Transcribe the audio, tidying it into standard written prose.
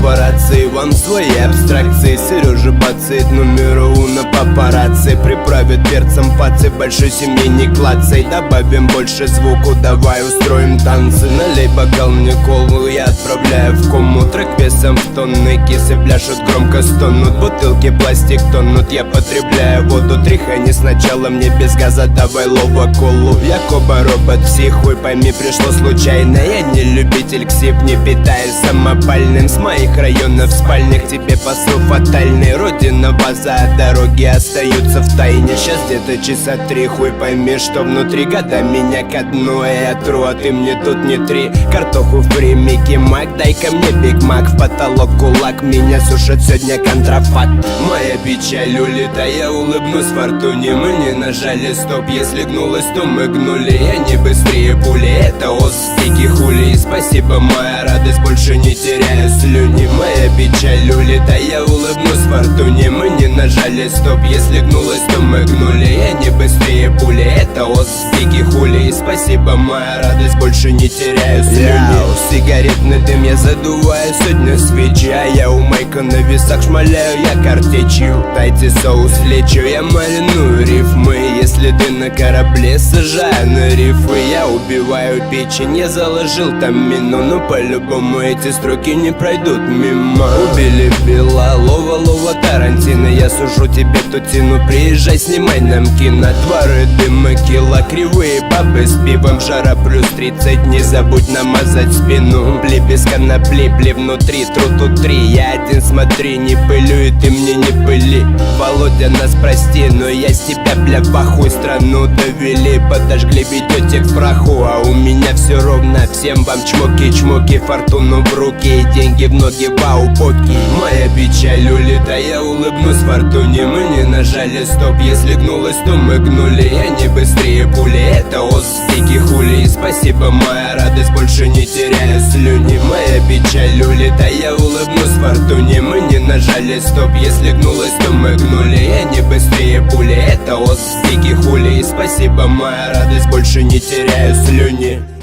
папарацци. Вам свои абстракции. Сережа бацает номер уна папарацци. Приправит перцем пацы, большой семьи не клацай. Добавим больше звуку, давай устроим танцы. Налей бокал мне колу, я отправляю в кому. Трек весом в тонны, кисы пляшут, громко стонут. Бутылки пластик тонут, я потребляю воду. Тряхани сначала, мне без газа, давай лоба колу. Якоба робот, психуй, пойми, пришло случайно. Я не любитель ксив, не питаюсь самопальным. С моих районов спальных тебе посыл фатальный. Родина, база, а дороги остаются в тайне. Сейчас где-то часа 3, хуй пойми, что внутри. Года меня ко дну, я тру, а ты мне тут не три. Картоху фри, Микки Мак, дай-ка мне Биг Мак. В потолок кулак, меня сушит сегодня контрафакт. Моя печаль улетая, я улыбнусь фортуне. Мы не нажали стоп, если гнулась, то мы гнули. Я не быстрее пули, это ос, дикий хули. И спасибо, моя радость, больше не теряю слюни. Моя печаль улетая, я улыбнусь фортуне. Мы не нажали стоп, если гнулась, то мы гнули. Я не быстрее пули, это ос, дикий хули. И спасибо, моя радость, больше не теряю слюни. Сигаретный дым я задуваю, сегодня свечи. А я у Майка на весах шмаляю, я картечью. Дайте соус, лечу, я мариную рифмы. Если ты на корабле, сажаю на рифы. Я убиваю печень, я заложил там мину. Но по-любому эти строки не пройдут мимо. Убили Белалова, Лова, Тарантино. Я сужу тебе тутину, приезжай, снимай нам кино. Дворы, дыма, кило, кривые бабы с пивом. Жара плюс 30, не забудь намазать спину. Бли без конопли, бли внутри, тру тут 3. Я один, смотри, не пылю, и ты мне не пыли. Володя, нас прости, но я с тебя, бля, в ахуй. Страну довели, подожгли, ведете к праху. А у меня все ровно, всем вам чмоки-чмоки. Фортуну в руки и деньги в ноги, бау-поки. Моя печаль улетая, я улыбнусь фортуне. Мы не нажали стоп, если гнулась, то мы гнули. Я не быстрее пули, это ос, дикий хули. И спасибо, моя радость, больше не теряю слюни. Моя печаль улетая, я улыбнусь фортуне. Мы не нажали стоп, если гнулась, то мы гнули. Я не быстрее пули, это ос, дикий хули. И спасибо, моя радость, больше не теряю слюни.